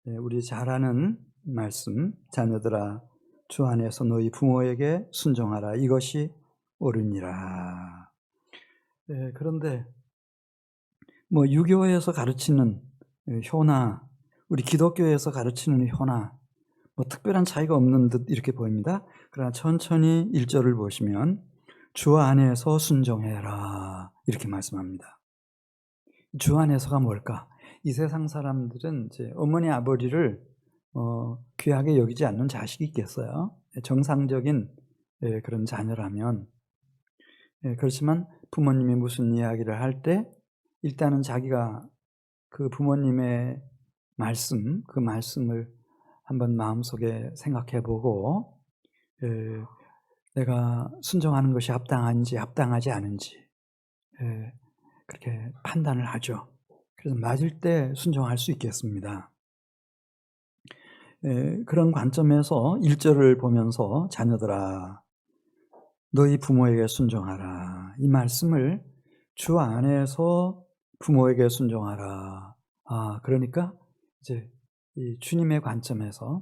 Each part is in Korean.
우리 잘 아는 말씀, 자녀들아 주 안에서 너희 부모에게 순종하라. 이것이 옳으니라. 그런데 유교에서 가르치는 효나, 우리 기독교에서 가르치는 효나, 특별한 차이가 없는 듯 이렇게 보입니다. 그러나 천천히 1절을 보시면 주 안에서 순종해라 이렇게 말씀합니다. 주 안에서가 뭘까? 이 세상 사람들은 이제 어머니 아버지를 귀하게 여기지 않는 자식이 있겠어요. 정상적인 그런 자녀라면. 그렇지만 부모님이 무슨 이야기를 할 때 일단은 자기가 그 부모님의 말씀, 그 말씀을 한번 마음속에 생각해보고 내가 순종하는 것이 합당한지 합당하지 않은지 그렇게 판단을 하죠. 그래서 맞을 때 순종할 수 있겠습니다. 그런 관점에서 1절을 보면서 자녀들아 너희 부모에게 순종하라. 이 말씀을 주 안에서 부모에게 순종하라. 그러니까 이제 이 주님의 관점에서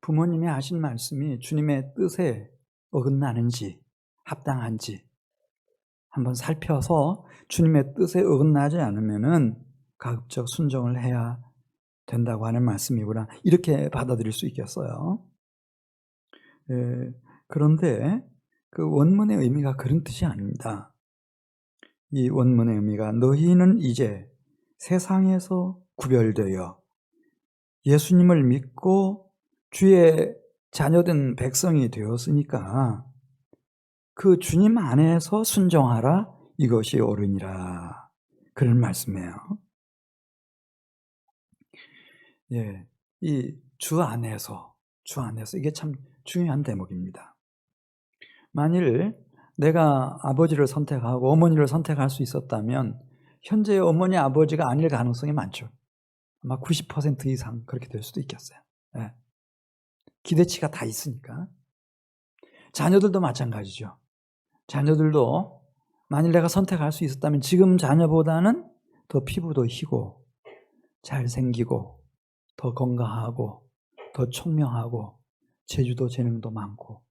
부모님이 하신 말씀이 주님의 뜻에 어긋나는지 합당한지 한번 살펴서 주님의 뜻에 어긋나지 않으면은 가급적 순종을 해야 된다고 하는 말씀이구나. 이렇게 받아들일 수 있겠어요. 그런데 그 원문의 의미가 그런 뜻이 아닙니다. 이 원문의 의미가 너희는 이제 세상에서 구별되어 예수님을 믿고 주의 자녀된 백성이 되었으니까 그 주님 안에서 순종하라. 이것이 옳으니라. 그런 말씀이에요. 이 주 안에서 이게 참 중요한 대목입니다. 만일 내가 아버지를 선택하고 어머니를 선택할 수 있었다면 현재 어머니 아버지가 아닐 가능성이 많죠. 아마 90% 이상 그렇게 될 수도 있겠어요. 기대치가 다 있으니까. 자녀들도 마찬가지죠. 자녀들도 만일 내가 선택할 수 있었다면 지금 자녀보다는 더 피부도 희고 잘생기고 더 건강하고 더 총명하고 재주도 재능도 많고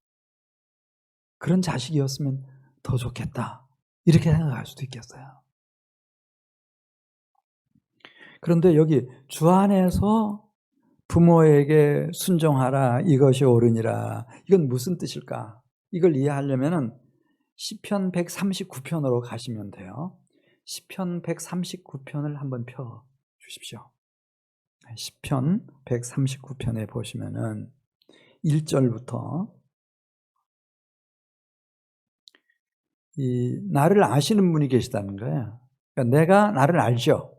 그런 자식이었으면 더 좋겠다 이렇게 생각할 수도 있겠어요. 그런데 여기 주 안에서 부모에게 순종하라. 이것이 옳으니라. 이건 무슨 뜻일까? 이걸 이해하려면 시편 139편으로 가시면 돼요. 시편 139편을 한번 펴 주십시오. 시편 139편에 보시면은 1절부터 이 나를 아시는 분이 계시다는 거예요. 그러니까 내가 나를 알죠.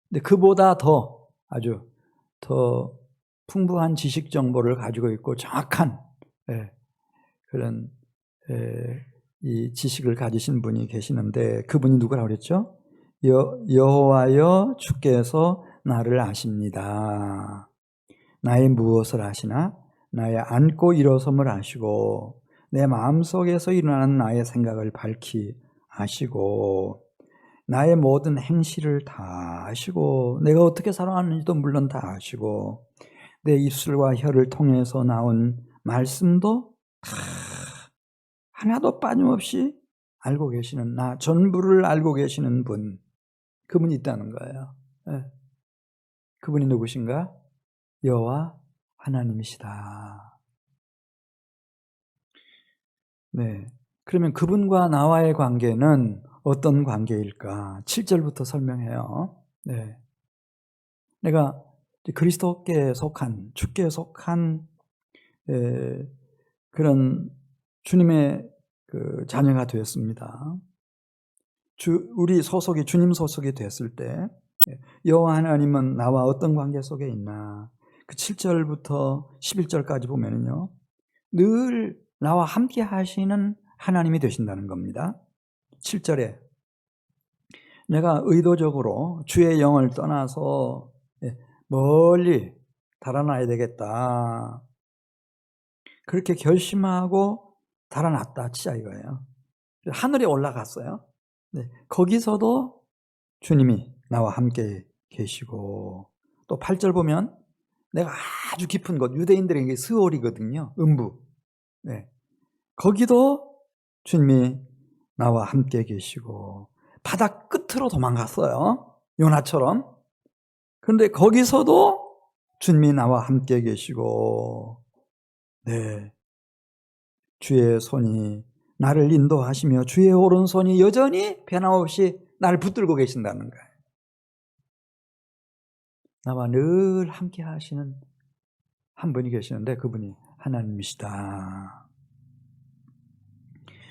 근데 그보다 더 아주 더 풍부한 지식 정보를 가지고 있고 정확한 그런 이 지식을 가지신 분이 계시는데 그분이 누구라고 그랬죠? 여호와여 주께서 나를 아십니다. 나의 무엇을 아시나? 나의 앉고 일어섬을 아시고 내 마음속에서 일어나는 나의 생각을 밝히 아시고 나의 모든 행실을 다 아시고 내가 어떻게 살아왔는지도 물론 다 아시고 내 입술과 혀를 통해서 나온 말씀도 다 하나도 빠짐없이 알고 계시는 나 전부를 알고 계시는 분, 그분이 있다는 거예요. 그분이 누구신가? 여호와 하나님이시다. 그러면 그분과 나와의 관계는 어떤 관계일까? 7절부터 설명해요. 내가 그리스도께 속한, 주께 속한 그런 주님의 그 자녀가 되었습니다. 우리 소속이 주님 소속이 됐을 때 여호와 하나님은 나와 어떤 관계 속에 있나? 그 7절부터 11절까지 보면은요, 늘 나와 함께 하시는 하나님이 되신다는 겁니다. 7절에 내가 의도적으로 주의 영을 떠나서 멀리 달아나야 되겠다. 그렇게 결심하고 달아났다 치자 이거예요. 하늘에 올라갔어요. 거기서도 주님이 나와 함께 계시고 또 8절 보면 내가 아주 깊은 곳, 유대인들에게 스월이거든요. 음부. 네. 거기도 주님이 나와 함께 계시고 바다 끝으로 도망갔어요. 요나처럼. 그런데 거기서도 주님이 나와 함께 계시고 네. 주의 손이 나를 인도하시며 주의 오른손이 여전히 변함없이 나를 붙들고 계신다는 거예요. 나와 늘 함께 하시는 한 분이 계시는데 그분이 하나님이시다.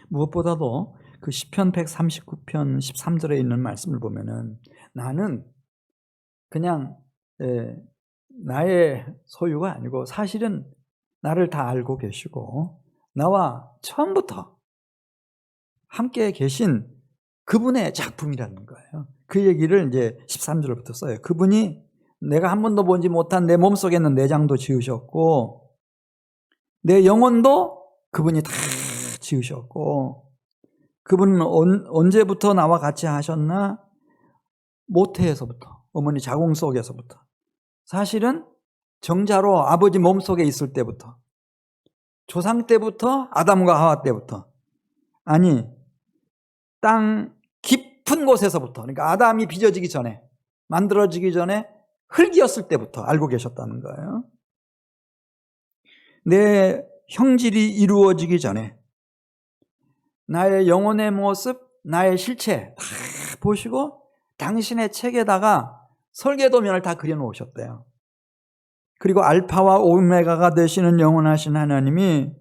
무엇보다도 그 시편 139편 13절에 있는 말씀을 보면은 나는 그냥 나의 소유가 아니고 사실은 나를 다 알고 계시고 나와 처음부터 함께 계신 그분의 작품이라는 거예요. 그 얘기를 이제 13절부터 써요. 그분이 내가 한 번도 보지 못한 내 몸속에 있는 내장도 지으셨고 내 영혼도 그분이 다 지으셨고 그분은 언제부터 나와 같이 하셨나? 모태에서부터, 어머니 자궁 속에서부터, 사실은 정자로 아버지 몸속에 있을 때부터, 조상 때부터, 아담과 하와 때부터, 아니 땅 깊은 곳에서부터, 그러니까 아담이 빚어지기 전에, 만들어지기 전에 흙이었을 때부터 알고 계셨다는 거예요. 내 형질이 이루어지기 전에 나의 영혼의 모습, 나의 실체 다 보시고 당신의 책에다가 설계도면을 다 그려놓으셨대요. 그리고 알파와 오메가가 되시는 영원하신 하나님이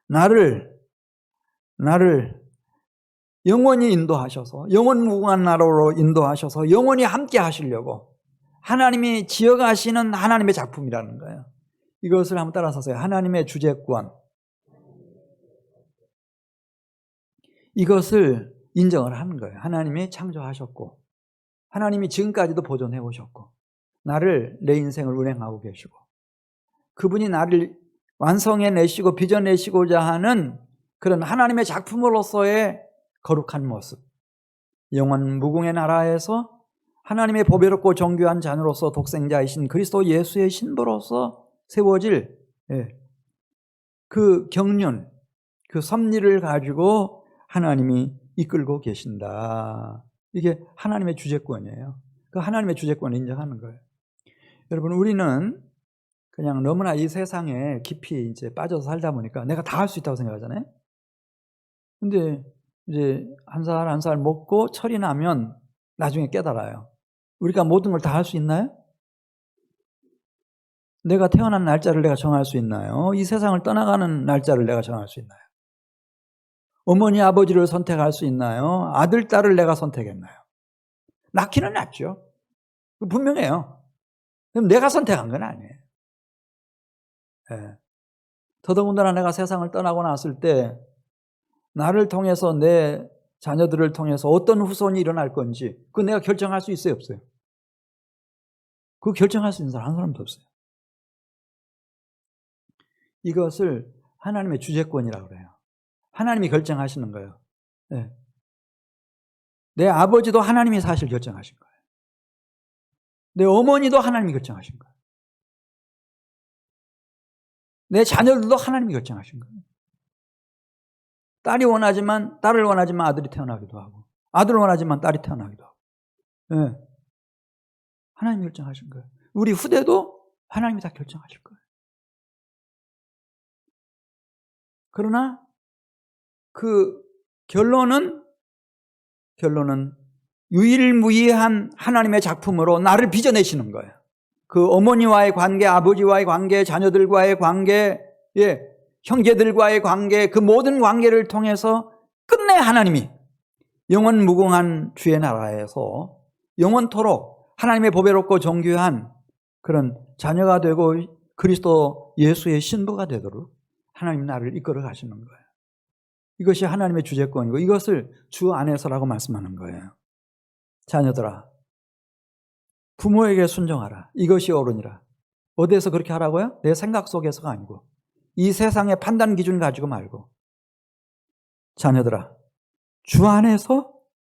나를 영원히 인도하셔서 영원 무궁한 나라로 인도하셔서 영원히 함께 하시려고 하나님이 지어가시는 하나님의 작품이라는 거예요. 이것을 한번 따라서세요. 하나님의 주재권. 이것을 인정을 하는 거예요. 하나님이 창조하셨고 하나님이 지금까지도 보존해 오셨고 나를 내 인생을 운행하고 계시고 그분이 나를 완성해내시고 빚어내시고자 하는 그런 하나님의 작품으로서의 거룩한 모습, 영원 무궁의 나라에서 하나님의 보배롭고 정교한 자녀로서 독생자이신 그리스도 예수의 신부로서 세워질 그 경륜, 그 섭리를 가지고 하나님이 이끌고 계신다. 이게 하나님의 주재권이에요. 그 하나님의 주재권을 인정하는 거예요. 여러분, 우리는 그냥 너무나 이 세상에 깊이 이제 빠져서 살다 보니까 내가 다 할 수 있다고 생각하잖아요. 근데 이제 한 살 한 살 먹고 철이 나면 나중에 깨달아요. 우리가 모든 걸 다 할 수 있나요? 내가 태어난 날짜를 내가 정할 수 있나요? 이 세상을 떠나가는 날짜를 내가 정할 수 있나요? 어머니 아버지를 선택할 수 있나요? 아들 딸을 내가 선택했나요? 낳기는 낳죠. 분명해요. 그럼 내가 선택한 건 아니에요. 네. 더더군다나 내가 세상을 떠나고 났을 때 나를 통해서 내 자녀들을 통해서 어떤 후손이 일어날 건지 그거 내가 결정할 수 있어요, 없어요? 그거 결정할 수 있는 사람 한 사람도 없어요. 이것을 하나님의 주재권이라고 그래요. 하나님이 결정하시는 거예요. 네. 내 아버지도 하나님이 사실 결정하신 거예요. 내 어머니도 하나님이 결정하신 거예요. 내 자녀들도 하나님이 결정하신 거예요. 딸을 원하지만 아들이 태어나기도 하고 아들을 원하지만 딸이 태어나기도 하고 네. 하나님이 결정하신 거예요. 우리 후대도 하나님이 다 결정하실 거예요. 그러나 그 결론은 유일무이한 하나님의 작품으로 나를 빚어내시는 거예요. 그 어머니와의 관계, 아버지와의 관계, 자녀들과의 관계, 형제들과의 관계, 그 모든 관계를 통해서 끝내 하나님이 영원 무궁한 주의 나라에서 영원토록 하나님의 보배롭고 정교한 그런 자녀가 되고 그리스도 예수의 신부가 되도록 하나님 나를 이끌어 가시는 거예요. 이것이 하나님의 주재권이고 이것을 주 안에서라고 말씀하는 거예요. 자녀들아, 부모에게 순종하라. 이것이 옳으니라. 어디에서 그렇게 하라고요? 내 생각 속에서가 아니고 이 세상의 판단 기준 가지고 말고 자녀들아, 주 안에서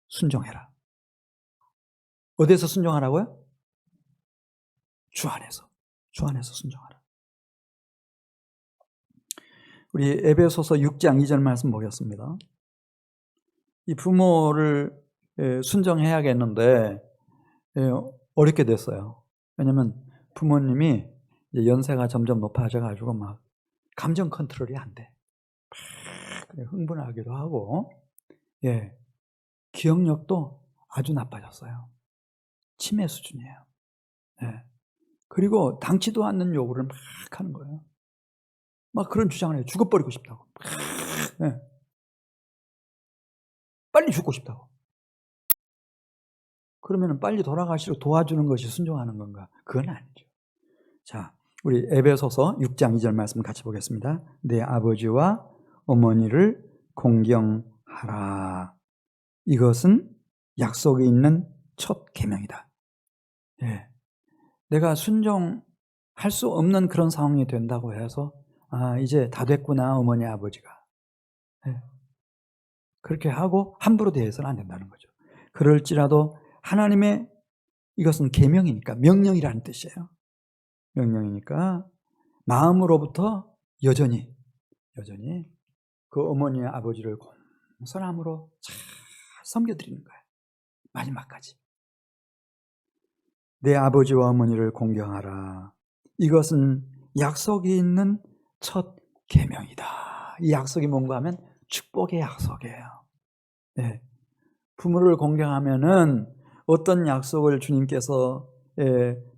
순종해라. 어디에서 순종하라고요? 주 안에서. 주 안에서 순종하라. 우리 에베소서 6장 2절 말씀 보겠습니다. 이 부모를 순종해야겠는데 어렵게 됐어요. 왜냐하면 부모님이 연세가 점점 높아져가지고 막 감정 컨트롤이 안 돼. 흥분하기도 하고, 기억력도 아주 나빠졌어요. 치매 수준이에요. 그리고 당치도 않는 요구를 막 하는 거예요. 막 그런 주장을 해요. 죽어버리고 싶다고. 빨리 죽고 싶다고. 그러면 빨리 돌아가시도록 도와주는 것이 순종하는 건가? 그건 아니죠. 자, 우리 에베소서 6장 2절 말씀 같이 보겠습니다. 내 아버지와 어머니를 공경하라. 이것은 약속이 있는 첫 계명이다. 내가 순종할 수 없는 그런 상황이 된다고 해서 이제 다 됐구나 어머니 아버지가. 그렇게 하고 함부로 대해서는 안 된다는 거죠. 그럴지라도 하나님의 이것은 계명이니까 명령이라는 뜻이에요. 명령이니까 마음으로부터 여전히 그 어머니 아버지를 공손함으로 잘 섬겨드리는 거예요. 마지막까지. 내 아버지와 어머니를 공경하라. 이것은 약속이 있는 첫 계명이다. 이 약속이 뭔가 하면 축복의 약속이에요. 부모를 공경하면은 어떤 약속을 주님께서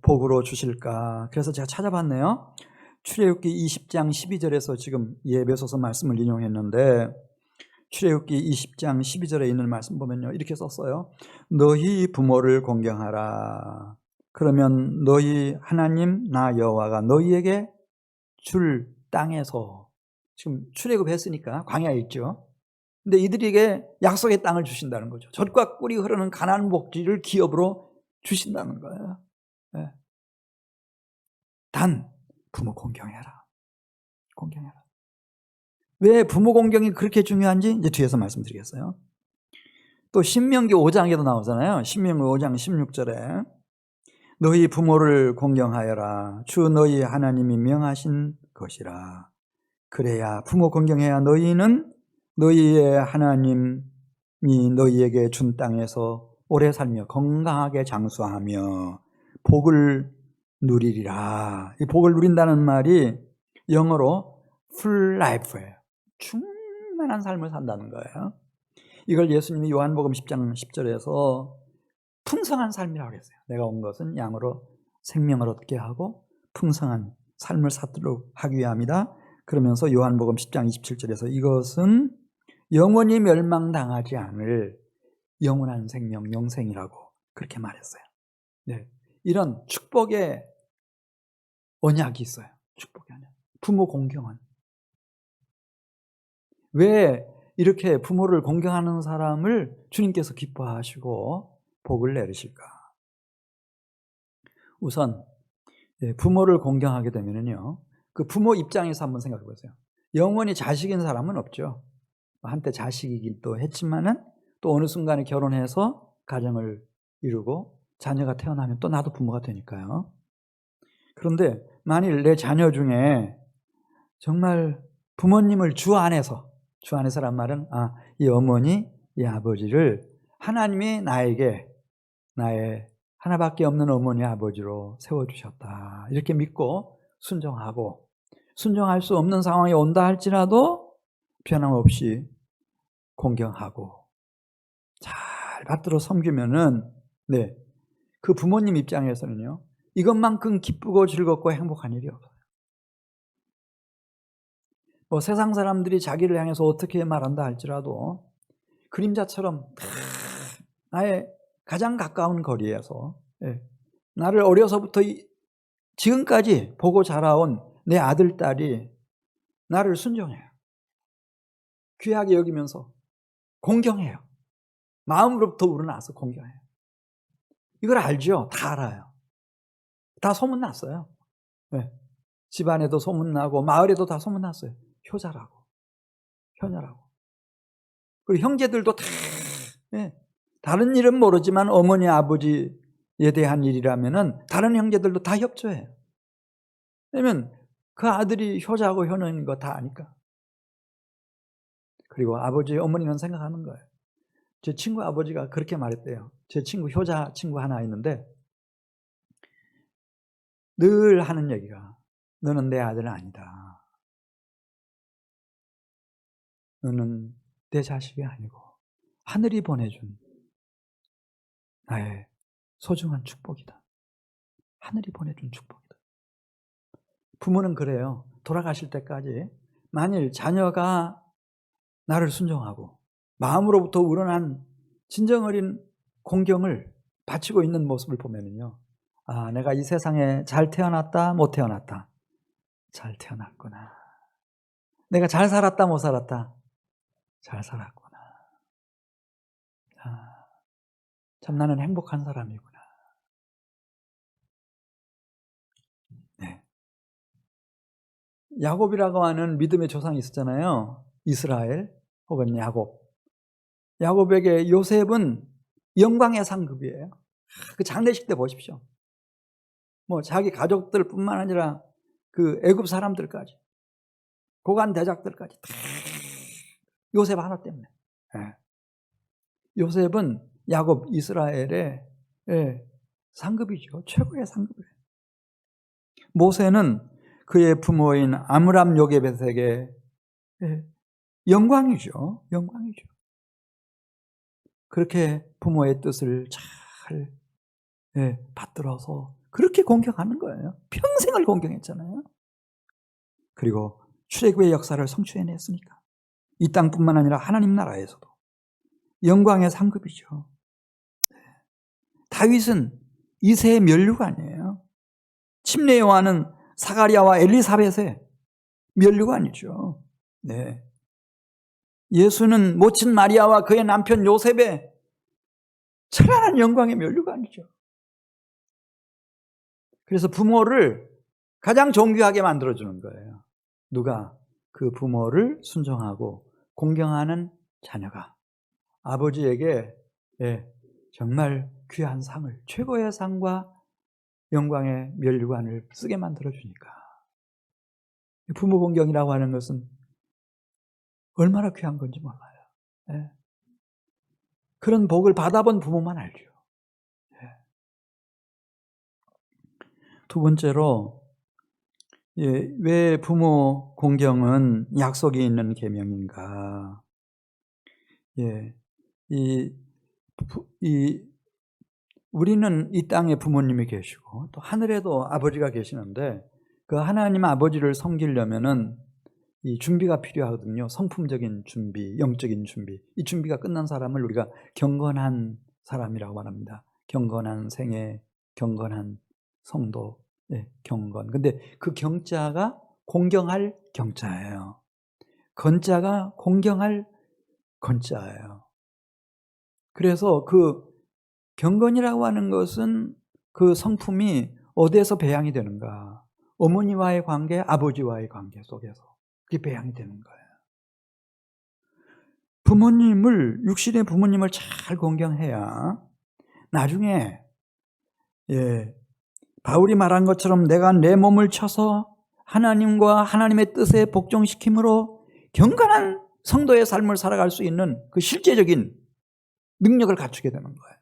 복으로 주실까? 그래서 제가 찾아봤네요. 출애굽기 20장 12절에서 지금 에베소서 말씀을 인용했는데 출애굽기 20장 12절에 있는 말씀 보면요. 이렇게 썼어요. 너희 부모를 공경하라. 그러면 너희 하나님 나 여호와가 너희에게 줄 땅에서 지금 출애굽했으니까 광야에 있죠. 근데 이들에게 약속의 땅을 주신다는 거죠. 젖과 꿀이 흐르는 가나안 복지를 기업으로 주신다는 거예요. 단 부모 공경해라. 왜 부모 공경이 그렇게 중요한지 이제 뒤에서 말씀드리겠어요. 또 신명기 5장에도 나오잖아요. 신명기 5장 16절에 너희 부모를 공경하여라. 주 너희 하나님이 명하신 것이라. 그래야 부모 공경해야 너희는 너희의 하나님이 너희에게 준 땅에서 오래 살며 건강하게 장수하며 복을 누리리라. 이 복을 누린다는 말이 영어로 full life예요. 충만한 삶을 산다는 거예요. 이걸 예수님이 요한복음 10장 10절에서 풍성한 삶이라고 했어요. 내가 온 것은 양으로 생명을 얻게 하고 풍성한 삶을 살도록 하기 위함이다. 그러면서 요한복음 10장 27절에서 이것은 영원히 멸망당하지 않을 영원한 생명, 영생이라고 그렇게 말했어요. 이런 축복의 언약이 있어요. 축복의 언약. 부모 공경은. 왜 이렇게 부모를 공경하는 사람을 주님께서 기뻐하시고 복을 내리실까? 우선 부모를 공경하게 되면요, 그 부모 입장에서 한번 생각해 보세요. 영원히 자식인 사람은 없죠. 한때 자식이기도 했지만은 또 어느 순간에 결혼해서 가정을 이루고 자녀가 태어나면 또 나도 부모가 되니까요. 그런데 만일 내 자녀 중에 정말 부모님을 주 안에서란 말은 이 어머니, 이 아버지를 하나님이 나에게 나의 하나밖에 없는 어머니 아버지로 세워주셨다. 이렇게 믿고 순종하고 순종할 수 없는 상황이 온다 할지라도 변함없이 공경하고 잘 받들어 섬기면은 그 부모님 입장에서는요, 이것만큼 기쁘고 즐겁고 행복한 일이 없어요. 세상 사람들이 자기를 향해서 어떻게 말한다 할지라도 그림자처럼 나의 가장 가까운 거리에서 나를 어려서부터 지금까지 보고 자라온 내 아들, 딸이 나를 순종해요. 귀하게 여기면서 공경해요. 마음으로부터 우러나서 공경해요. 이걸 알죠? 다 알아요. 다 소문났어요. 집안에도 소문나고 마을에도 다 소문났어요. 효자라고, 효녀라고. 그리고 형제들도 다 다른 일은 모르지만 어머니 아버지에 대한 일이라면은 다른 형제들도 다 협조해요. 왜냐면 그 아들이 효자고 효능인 거 다 아니까. 그리고 아버지, 어머니는 생각하는 거예요. 제 친구 아버지가 그렇게 말했대요. 제 친구, 효자 친구 하나 있는데 늘 하는 얘기가, 너는 내 아들은 아니다. 너는 내 자식이 아니고 하늘이 보내준 나의 소중한 축복이다. 하늘이 보내준 축복이다. 부모는 그래요. 돌아가실 때까지 만일 자녀가 나를 순종하고 마음으로부터 우러난 진정 어린 공경을 바치고 있는 모습을 보면은요, 아, 내가 이 세상에 잘 태어났다, 못 태어났다. 잘 태어났구나. 내가 잘 살았다, 못 살았다. 잘 살았구나. 아, 참 나는 행복한 사람이구나. 네. 야곱이라고 하는 믿음의 조상이 있었잖아요. 이스라엘 혹은 야곱. 야곱에게 요셉은 영광의 상급이에요. 그 장례식 때 보십시오. 뭐 자기 가족들뿐만 아니라 그 애굽 사람들까지, 고관 대작들까지 다 요셉 하나 때문에. 네. 요셉은 야곱, 이스라엘의 상급이죠. 최고의 상급이에요. 모세는 그의 부모인 아므람 요게벳에게 영광이죠. 영광이죠. 그렇게 부모의 뜻을 잘 받들어서 그렇게 공경하는 거예요. 평생을 공경했잖아요. 그리고 출애굽의 역사를 성취해냈으니까 이 땅뿐만 아니라 하나님 나라에서도 영광의 상급이죠. 다윗은 이세의 면류가 아니에요. 침례 요한은 사가랴와 엘리사벳의 면류가 아니죠. 네. 예수는 모친 마리아와 그의 남편 요셉의 찬란한 영광의 면류가 아니죠. 그래서 부모를 가장 존귀하게 만들어주는 거예요. 누가? 그 부모를 순종하고 공경하는 자녀가 아버지에게 정말 귀한 상을, 최고의 상과 영광의 면류관을 쓰게 만들어주니까. 부모 공경이라고 하는 것은 얼마나 귀한 건지 몰라요. 그런 복을 받아본 부모만 알죠. 두 번째로, 왜 부모 공경은 약속이 있는 계명인가? 우리는 이 땅에 부모님이 계시고 또 하늘에도 아버지가 계시는데 그 하나님 아버지를 섬기려면은 이 준비가 필요하거든요. 성품적인 준비, 영적인 준비. 이 준비가 끝난 사람을 우리가 경건한 사람이라고 말합니다. 경건한 생애, 경건한 성도, 경건. 근데 그 경자가 공경할 경자예요. 건자가 공경할 건자예요. 그래서 그 경건이라고 하는 것은 그 성품이 어디에서 배양이 되는가? 어머니와의 관계, 아버지와의 관계 속에서 그게 배양이 되는 거예요. 육신의 부모님을 잘 공경해야 나중에 바울이 말한 것처럼 내가 내 몸을 쳐서 하나님과 하나님의 뜻에 복종시킴으로 경건한 성도의 삶을 살아갈 수 있는 그 실제적인 능력을 갖추게 되는 거예요.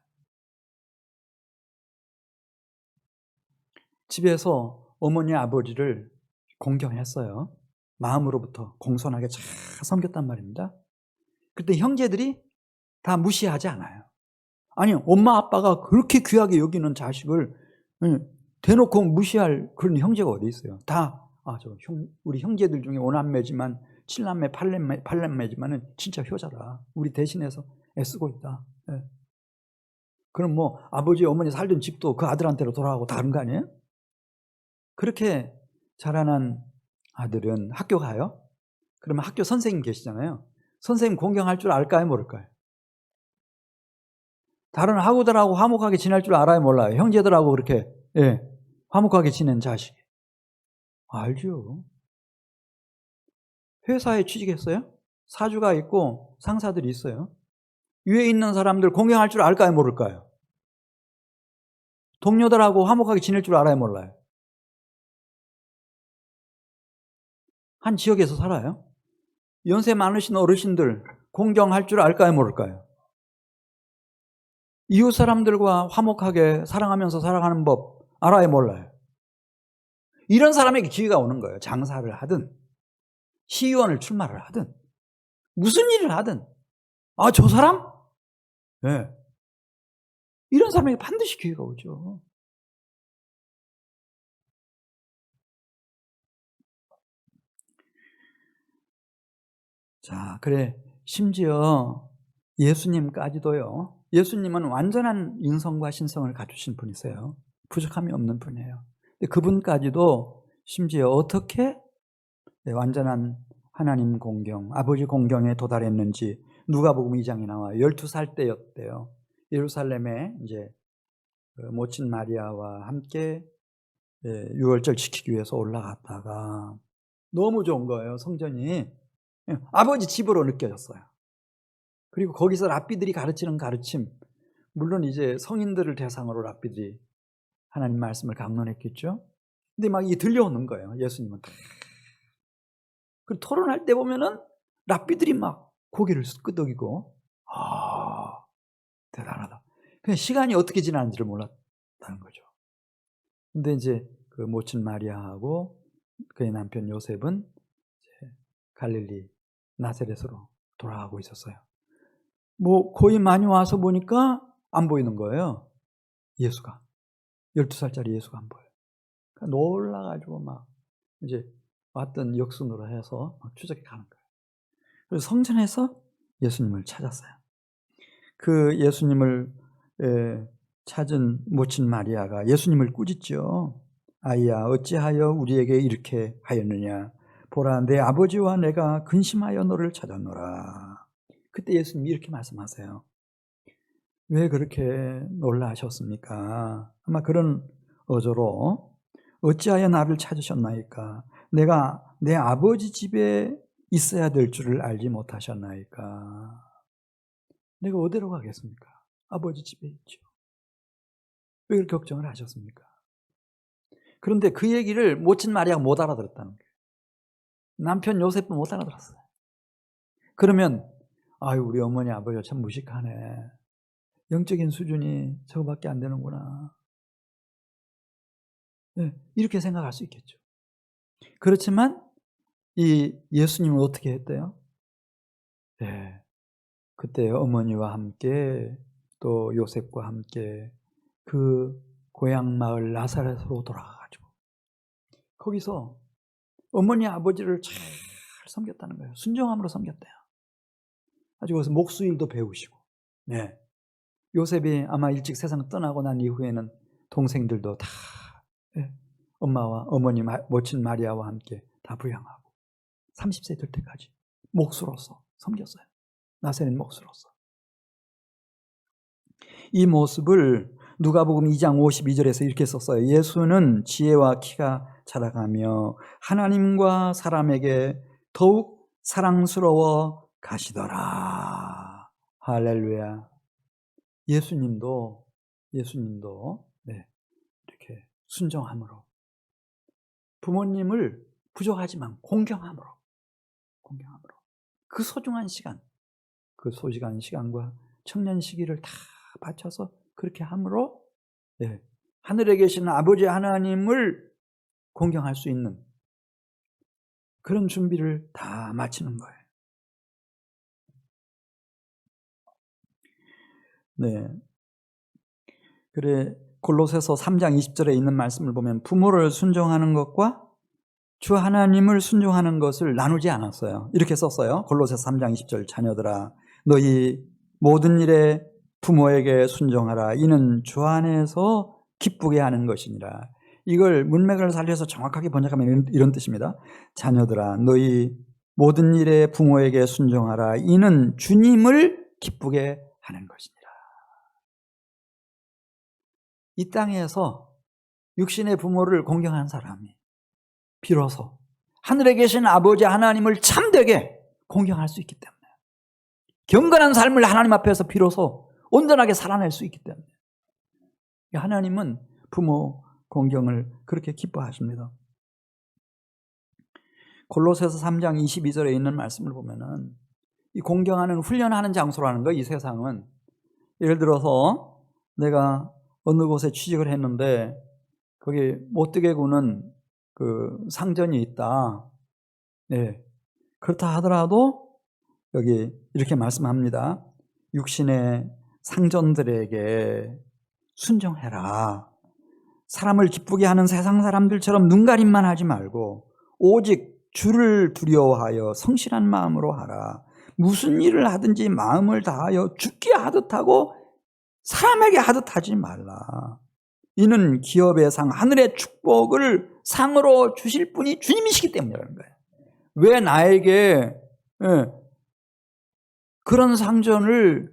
집에서 어머니 아버지를 공경했어요. 마음으로부터 공손하게 잘 섬겼단 말입니다. 그때 형제들이 다 무시하지 않아요. 아니, 엄마 아빠가 그렇게 귀하게 여기는 자식을 대놓고 무시할 그런 형제가 어디 있어요. 다 우리 형제들 중에 5남매지만 7남매, 8남매지만은 진짜 효자다. 우리 대신해서 애쓰고 있다. 그럼 뭐 아버지 어머니 살던 집도 그 아들한테로 돌아가고 다른 거 아니에요? 그렇게 자라난 아들은 학교 가요? 그러면 학교 선생님 계시잖아요. 선생님 공경할 줄 알까요? 모를까요? 다른 학우들하고 화목하게 지낼 줄 알아요? 몰라요? 형제들하고 그렇게 화목하게 지낸 자식. 알죠. 회사에 취직했어요? 사주가 있고 상사들이 있어요. 위에 있는 사람들 공경할 줄 알까요? 모를까요? 동료들하고 화목하게 지낼 줄 알아요? 몰라요? 한 지역에서 살아요. 연세 많으신 어르신들 공경할 줄 알까요, 모를까요? 이웃 사람들과 화목하게 사랑하면서 살아가는 법 알아요, 몰라요? 이런 사람에게 기회가 오는 거예요. 장사를 하든 시의원을 출마를 하든 무슨 일을 하든 저 사람? 네. 이런 사람에게 반드시 기회가 오죠. 자, 그래 심지어 예수님까지도요. 예수님은 완전한 인성과 신성을 갖추신 분이세요. 부족함이 없는 분이에요. 근데 그분까지도 심지어 어떻게 완전한 하나님 공경, 아버지 공경에 도달했는지 누가복음 2장에 나와요. 12살 때였대요. 예루살렘에 이제 모친 마리아와 함께 유월절 지키기 위해서 올라갔다가 너무 좋은 거예요. 성전이 아버지 집으로 느껴졌어요. 그리고 거기서 랍비들이 가르치는 가르침, 물론 이제 성인들을 대상으로 랍비들이 하나님 말씀을 강론했겠죠. 근데 막 이게 들려오는 거예요. 예수님은. 그 토론할 때 보면은 랍비들이 막 고개를 끄덕이고, 대단하다. 그냥 시간이 어떻게 지나는지를 몰랐다는 거죠. 근데 이제 그 모친 마리아하고 그의 남편 요셉은 이제 갈릴리 나사렛으로 돌아가고 있었어요. 뭐 거의 많이 와서 보니까 안 보이는 거예요. 예수가. 12살짜리 예수가 안 보여요. 그러니까 놀라가지고 막 이제 왔던 역순으로 해서 막 추적해 가는 거예요. 그래서 성전에서 예수님을 찾았어요. 그 예수님을 찾은 모친 마리아가 예수님을 꾸짖죠. 아이야, 어찌하여 우리에게 이렇게 하였느냐. 보라, 내 아버지와 내가 근심하여 너를 찾았노라. 그때 예수님이 이렇게 말씀하세요. 왜 그렇게 놀라셨습니까? 아마 그런 어조로 어찌하여 나를 찾으셨나이까? 내가 내 아버지 집에 있어야 될 줄을 알지 못하셨나이까? 내가 어디로 가겠습니까? 아버지 집에 있죠. 왜 그렇게 걱정을 하셨습니까? 그런데 그 얘기를 모친 마리아가 못 알아들었다는 거예요. 남편 요셉도 못 알아들었어요. 그러면 우리 어머니 아버지가 참 무식하네. 영적인 수준이 저거밖에 안 되는구나. 네, 이렇게 생각할 수 있겠죠. 그렇지만 이 예수님은 어떻게 했대요? 네, 그때 어머니와 함께 또 요셉과 함께 그 고향 마을 나사렛으로 돌아가가지고 거기서 어머니 아버지를 잘 섬겼다는 거예요. 순종함으로 섬겼대요. 아주 거기서 목수일도 배우시고. 네. 요셉이 아마 일찍 세상 떠나고 난 이후에는 동생들도 다 엄마와 어머니 모친 마리아와 함께 다 부양하고 30세 될 때까지 목수로서 섬겼어요. 나사렛 목수로서. 이 모습을 누가복음 2장 52절에서 이렇게 썼어요. 예수는 지혜와 키가 자라가며 하나님과 사람에게 더욱 사랑스러워 가시더라. 할렐루야. 예수님도 이렇게 순종함으로 부모님을 부족하지만 공경함으로 그 소중한 시간, 그 소중한 시간과 청년 시기를 다 바쳐서 그렇게 함으로 하늘에 계시는 아버지 하나님을 공경할 수 있는 그런 준비를 다 마치는 거예요. 네. 그래 골로새서 3장 20절에 있는 말씀을 보면 부모를 순종하는 것과 주 하나님을 순종하는 것을 나누지 않았어요. 이렇게 썼어요. 골로새서 3장 20절 자녀들아 너희 모든 일에 부모에게 순종하라. 이는 주 안에서 기쁘게 하는 것이니라. 이걸 문맥을 살려서 정확하게 번역하면 이런 뜻입니다. 자녀들아 너희 모든 일에 부모에게 순종하라. 이는 주님을 기쁘게 하는 것이니라. 이 땅에서 육신의 부모를 공경한 사람이 비로소 하늘에 계신 아버지 하나님을 참되게 공경할 수 있기 때문에 경건한 삶을 하나님 앞에서 비로소 온전하게 살아낼 수 있기 때문에 하나님은 부모 공경을 그렇게 기뻐하십니다. 골로새서 3장 22절에 있는 말씀을 보면은 이 공경하는 훈련하는 장소라는 거, 이 세상은. 예를 들어서 내가 어느 곳에 취직을 했는데 거기 못되게 구는 그 상전이 있다. 네. 그렇다 하더라도 여기 이렇게 말씀합니다. 육신의 상전들에게 순종해라. 사람을 기쁘게 하는 세상 사람들처럼 눈가림만 하지 말고 오직 주를 두려워하여 성실한 마음으로 하라. 무슨 일을 하든지 마음을 다하여 주께 하듯 하고 사람에게 하듯 하지 말라. 이는 기업의 상, 하늘의 축복을 상으로 주실 분이 주님이시기 때문이라는 거예요. 왜 나에게 그런 상전을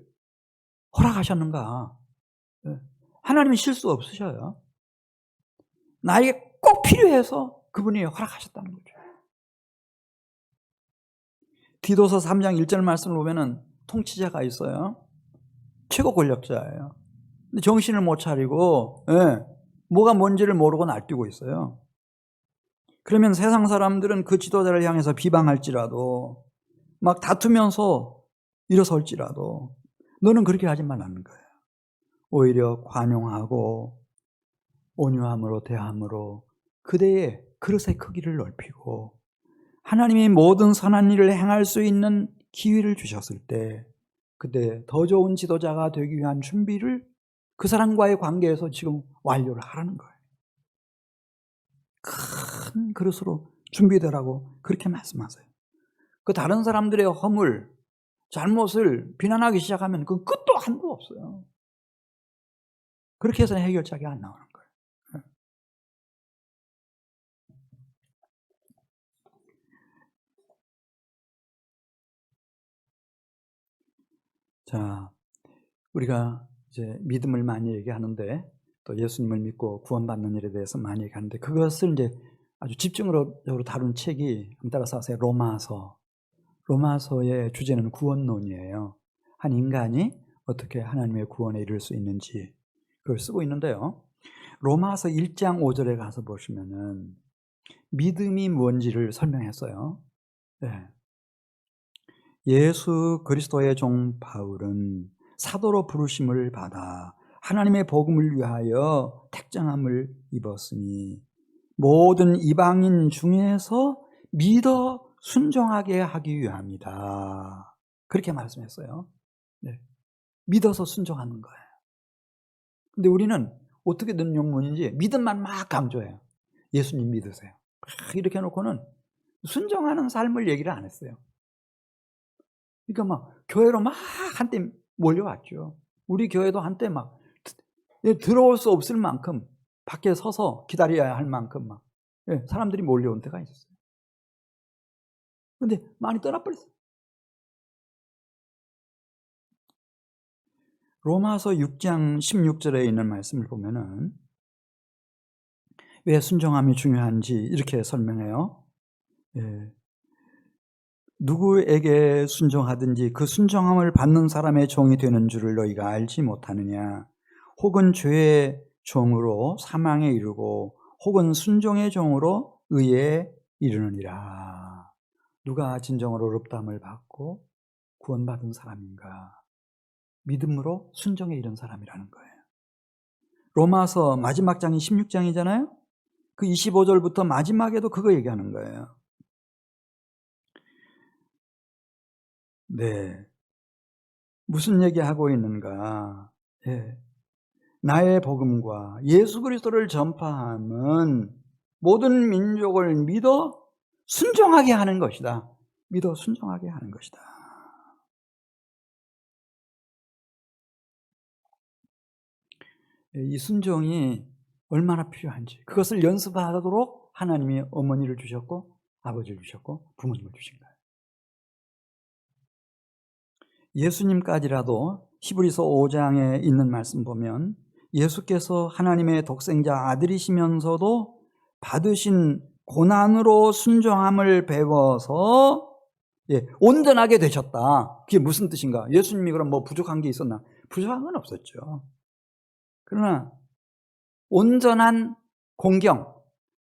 허락하셨는가? 하나님이 실수 없으셔요. 나에게 꼭 필요해서 그분이 허락하셨다는 거죠. 디도서 3장 1절 말씀을 보면은 통치자가 있어요. 최고 권력자예요. 근데 정신을 못 차리고 뭐가 뭔지를 모르고 날뛰고 있어요. 그러면 세상 사람들은 그 지도자를 향해서 비방할지라도 막 다투면서 일어설지라도 너는 그렇게 하지 말라는 거예요. 오히려 관용하고 온유함으로 대함으로 그대의 그릇의 크기를 넓히고 하나님이 모든 선한 일을 행할 수 있는 기회를 주셨을 때 그때 더 좋은 지도자가 되기 위한 준비를 그 사람과의 관계에서 지금 완료를 하라는 거예요. 큰 그릇으로 준비되라고 그렇게 말씀하세요. 그 다른 사람들의 허물, 잘못을 비난하기 시작하면 그 끝도 한도 없어요. 그렇게 해서 해결책이 안 나오는 거예요. 자, 우리가 이제 믿음을 많이 얘기하는데 또 예수님을 믿고 구원받는 일에 대해서 많이 얘기하는데 그것을 이제 아주 집중적으로 다룬 책이 따라서 하세요. 로마서의 주제는 구원론이에요. 한 인간이 어떻게 하나님의 구원에 이를 수 있는지 그걸 쓰고 있는데요. 로마서 1장 5절에 가서 보시면은 믿음이 뭔지를 설명했어요. 네. 예수 그리스도의 종 바울은 사도로 부르심을 받아 하나님의 복음을 위하여 택정함을 입었으니 모든 이방인 중에서 믿어 순종하게 하기 위함이다. 그렇게 말씀했어요. 네. 믿어서 순종하는 거예요. 근데 우리는 어떻게 든 용문인지 믿음만 막 강조해요. 예수님 믿으세요. 이렇게 해놓고는 순종하는 삶을 얘기를 안 했어요. 그러니까 막 교회로 막 한때 몰려왔죠. 우리 교회도 한때 막 들어올 수 없을 만큼 밖에 서서 기다려야 할 만큼 막 사람들이 몰려온 때가 있었어요. 근데 많이 떠나버렸어요. 로마서 6장 16절에 있는 말씀을 보면은 왜 순종함이 중요한지 이렇게 설명해요. 누구에게 순종하든지 그 순종함을 받는 사람의 종이 되는 줄을 너희가 알지 못하느냐. 혹은 죄의 종으로 사망에 이르고 혹은 순종의 종으로 의에 이르느니라. 누가 진정으로 의롭다함을 받고 구원받은 사람인가? 믿음으로 순종에 이른 사람이라는 거예요. 로마서 마지막 장이 16장이잖아요. 그 25절부터 마지막에도 그거 얘기하는 거예요. 네. 무슨 얘기하고 있는가? 나의 복음과 예수 그리스도를 전파함은 모든 민족을 믿어 순종하게 하는 것이다. 믿어 순종하게 하는 것이다. 이 순종이 얼마나 필요한지 그것을 연습하도록 하나님이 어머니를 주셨고 아버지를 주셨고 부모님을 주신 거예요. 예수님까지라도 히브리서 5장에 있는 말씀 보면 예수께서 하나님의 독생자 아들이시면서도 받으신 고난으로 순종함을 배워서 온전하게 되셨다. 그게 무슨 뜻인가? 예수님이 그럼 뭐 부족한 게 있었나? 부족한 건 없었죠. 그러나 온전한 공경,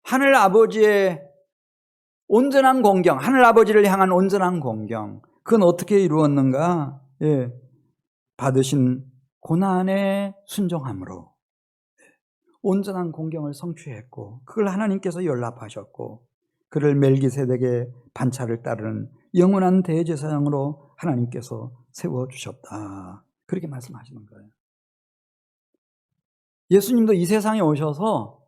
하늘 아버지의 온전한 공경, 하늘아버지를 향한 온전한 공경. 그건 어떻게 이루었는가? 예, 받으신 고난에 순종함으로 온전한 공경을 성취했고, 그걸 하나님께서 연락하셨고, 그를 멜기세덱의 반차를 따르는 영원한 대제사장으로 하나님께서 세워주셨다. 그렇게 말씀하시는 거예요. 예수님도 이 세상에 오셔서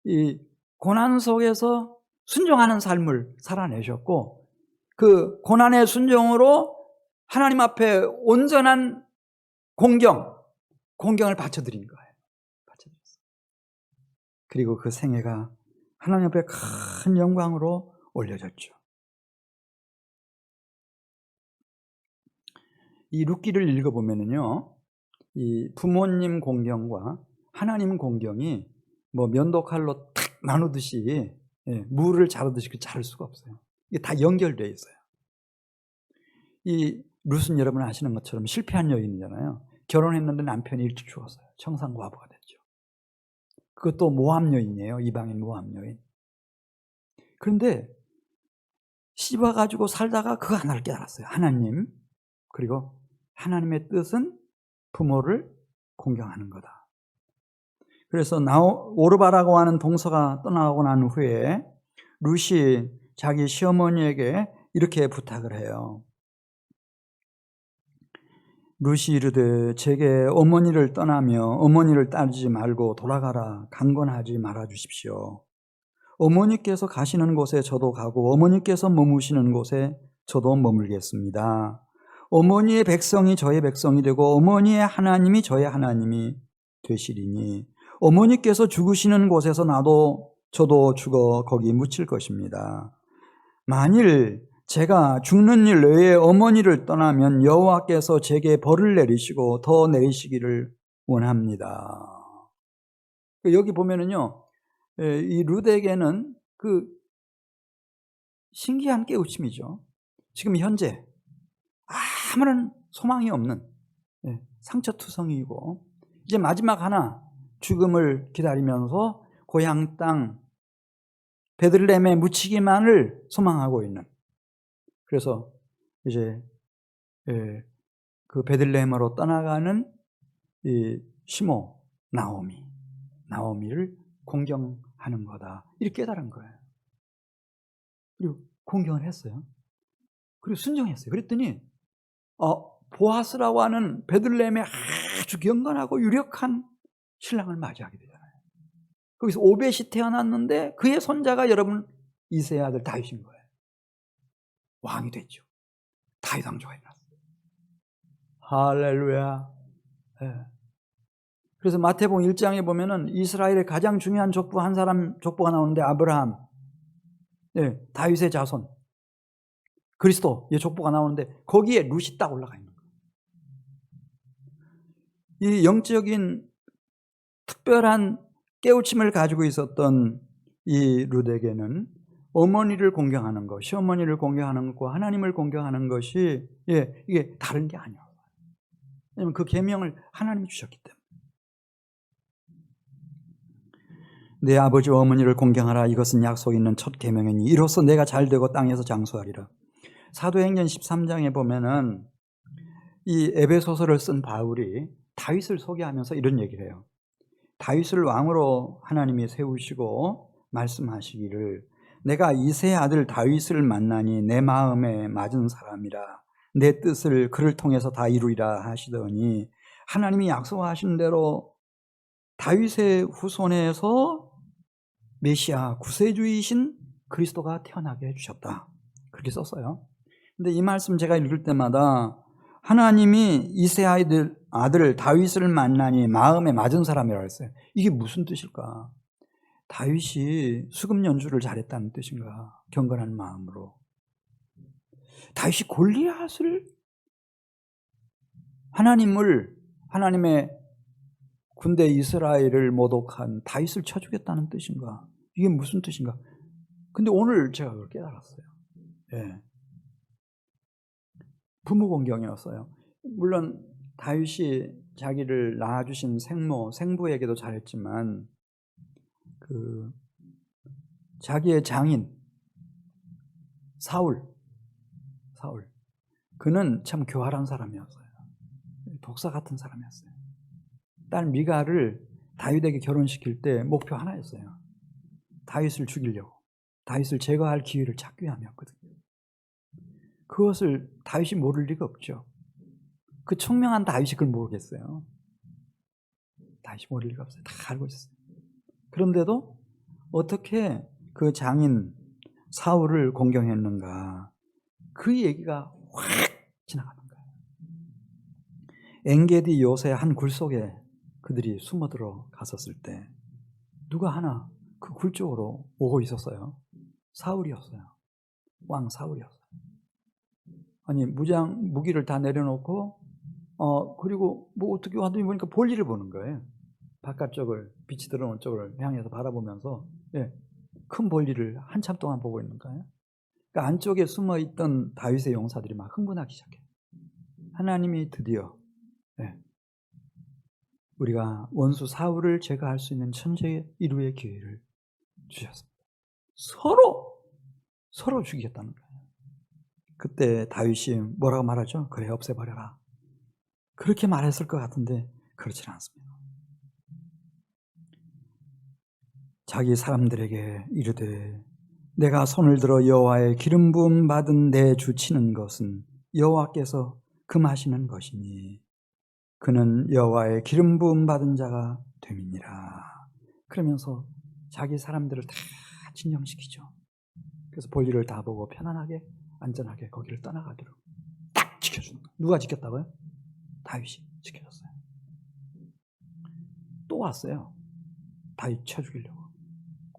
이 고난 속에서 순종하는 삶을 살아내셨고, 그 고난의 순종으로 하나님 앞에 온전한 공경을 바쳐드린 거예요. 그리고 그 생애가 하나님 앞에 큰 영광으로 올려졌죠. 이 룻기를 읽어보면은요, 이 부모님 공경과 하나님 공경이 뭐 면도칼로 탁 나누듯이, 무를 자르듯이 자를 수가 없어요. 이게 다 연결되어 있어요. 이 룻은 여러분 아시는 것처럼 실패한 여인이잖아요. 결혼했는데 남편이 일찍 죽었어요. 청산과부가 됐죠. 그것도 모함 여인이에요. 이방인 모함 여인. 그런데 씹어가지고 살다가 그 하나를 깨달았어요. 하나님, 그리고 하나님의 뜻은 부모를 공경하는 거다. 그래서 오르바라고 하는 동서가 떠나고 난 후에 룻이 자기 시어머니에게 이렇게 부탁을 해요. 룻이 이르되 제게 어머니를 떠나며 어머니를 따르지 말고 돌아가라 강권하지 말아 주십시오. 어머니께서 가시는 곳에 저도 가고 어머니께서 머무시는 곳에 저도 머물겠습니다. 어머니의 백성이 저의 백성이 되고 어머니의 하나님이 저의 하나님이 되시리니 어머니께서 죽으시는 곳에서 저도 죽어 거기 묻힐 것입니다. 만일 제가 죽는 일 외에 어머니를 떠나면 여호와께서 제게 벌을 내리시고 더 내리시기를 원합니다. 여기 보면은요, 이 룻에게는 그 신기한 깨우침이죠. 지금 현재 아무런 소망이 없는 상처투성이고, 이제 마지막 하나 죽음을 기다리면서 고향 땅 베들레헴에 묻히기만을 소망하고 있는, 그래서 이제 그 베들레헴으로 떠나가는 이 시모 나오미를 공경하는 거다, 이렇게 깨달은 거예요. 그리고 공경을 했어요. 그리고 순종했어요. 그랬더니 보아스라고 하는 베들레헴의 아주 경건하고 유력한 신랑을 맞이하게 되잖아요. 거기서 오벳이 태어났는데 그의 손자가 여러분 이새의 아들 다윗인 거예요. 왕이 됐죠. 다윗 왕조가 일어났어요. 할렐루야. 그래서 마태복음 1장에 보면은 이스라엘의 가장 중요한 족부 한 사람 족보가 나오는데 아브라함, 다윗의 자손, 그리스도의 족보가 나오는데 거기에 룻이 딱 올라가 있는 거예요. 이 영적인 특별한 깨우침을 가지고 있었던 이 룻에게는 어머니를 공경하는 것, 시어머니를 공경하는 것과 하나님을 공경하는 것이 이게 다른 게 아니에요. 왜냐하면 그 계명을 하나님이 주셨기 때문에. 내 아버지와 어머니를 공경하라, 이것은 약속 있는 첫 계명이니 이로써 내가 잘되고 땅에서 장수하리라. 사도행전 13장에 보면은 이 에베소서를 쓴 바울이 다윗을 소개하면서 이런 얘기를 해요. 다윗을 왕으로 하나님이 세우시고 말씀하시기를 내가 이새의 아들 다윗을 만나니 내 마음에 맞은 사람이라 내 뜻을 그를 통해서 다 이루리라 하시더니 하나님이 약속하신 대로 다윗의 후손에서 메시아 구세주이신 그리스도가 태어나게 해주셨다, 그렇게 썼어요. 근데 이 말씀 제가 읽을 때마다 하나님이 이새의 아들 다윗을 만나니 마음에 맞은 사람이라고 했어요. 이게 무슨 뜻일까? 다윗이 수금 연주를 잘했다는 뜻인가? 경건한 마음으로. 다윗이 골리앗을, 하나님의 군대 이스라엘을 모독한 다윗을 쳐주겠다는 뜻인가? 이게 무슨 뜻인가? 근데 오늘 제가 그걸 깨달았어요. 부모 공경이었어요. 물론 다윗이 자기를 낳아주신 생부에게도 잘했지만 자기의 장인 사울. 그는 참 교활한 사람이었어요. 독사 같은 사람이었어요. 딸 미갈을 다윗에게 결혼시킬 때 목표 하나였어요. 다윗을 죽이려고, 다윗을 제거할 기회를 찾기 위함이었거든요. 그것을 다윗이 모를 리가 없죠. 그 총명한 다윗이 그걸 모르겠어요. 다윗이 모를 리가 없어요. 다 알고 있어요. 그런데도 어떻게 그 장인 사울을 공경했는가, 그 얘기가 확 지나가는 거예요. 엔게디 요새 한 굴 속에 그들이 숨어들어 갔었을 때 누가 하나 그 굴 쪽으로 오고 있었어요. 사울이었어요. 왕 사울이었어요. 아니, 무기를 다 내려놓고 그리고 뭐 어떻게 하더니 보니까 볼일을 보는 거예요. 바깥쪽을, 빛이 들어오는 쪽을 향해서 바라보면서 큰 볼일을 한참 동안 보고 있는 거예요. 그러니까 안쪽에 숨어있던 다윗의 용사들이 막 흥분하기 시작해요. 하나님이 드디어 우리가 원수 사울을 제거할 수 있는 천재 이루의 기회를 주셨습니다. 서로 죽이겠다는 거예요. 그때 다윗이 뭐라고 말하죠? 그래, 없애버려라. 그렇게 말했을 것 같은데 그렇지는 않습니다. 자기 사람들에게 이르되 내가 손을 들어 여호와의 기름 부음 받은 내 주 치는 것은 여호와께서 금하시는 것이니 그는 여호와의 기름 부음 받은 자가 됨이니라. 그러면서 자기 사람들을 다 진정시키죠. 그래서 볼일을 다 보고 편안하게 안전하게 거기를 떠나가도록 딱 지켜주는 거예요. 누가 지켰다고요? 다윗이 지켜줬어요. 또 왔어요. 다윗 쳐 죽이려고.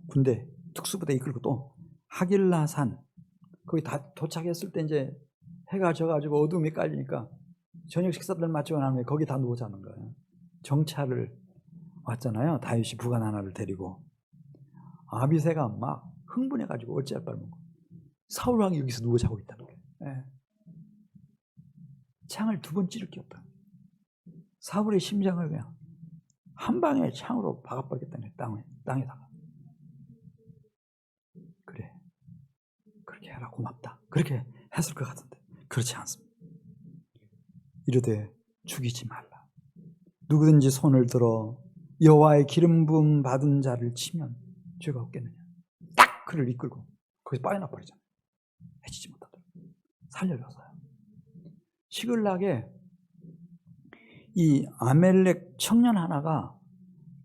군대 특수부대 이끌고 또 하길라산 거기 다 도착했을 때 이제 해가 져가지고 어둠이 깔리니까 저녁 식사들 마치고 나면 거기 다 누워 자는 거예요. 정찰을 왔잖아요. 다윗이 부관 하나를 데리고. 아비새가 막 흥분해가지고 어찌할 바를 모르고 사울 왕이 여기서 누워 자고 있다는 거예요. 창을 2번 찌를 끼웠다. 사울의 심장을 그냥 한 방에 창으로 박아버리겠다는 거예요. 땅에다가. 그래, 그렇게 해라, 고맙다. 그렇게 했을 것 같은데 그렇지 않습니다. 이르되 죽이지 말라. 누구든지 손을 들어 여호와의 기름 부음 받은 자를 치면 죄가 없겠느냐. 딱 그를 이끌고 거기서 빠져나 버리잖아요. 해치지 못하도록 살려줬어요. 시글락에 이 아멜렉 청년 하나가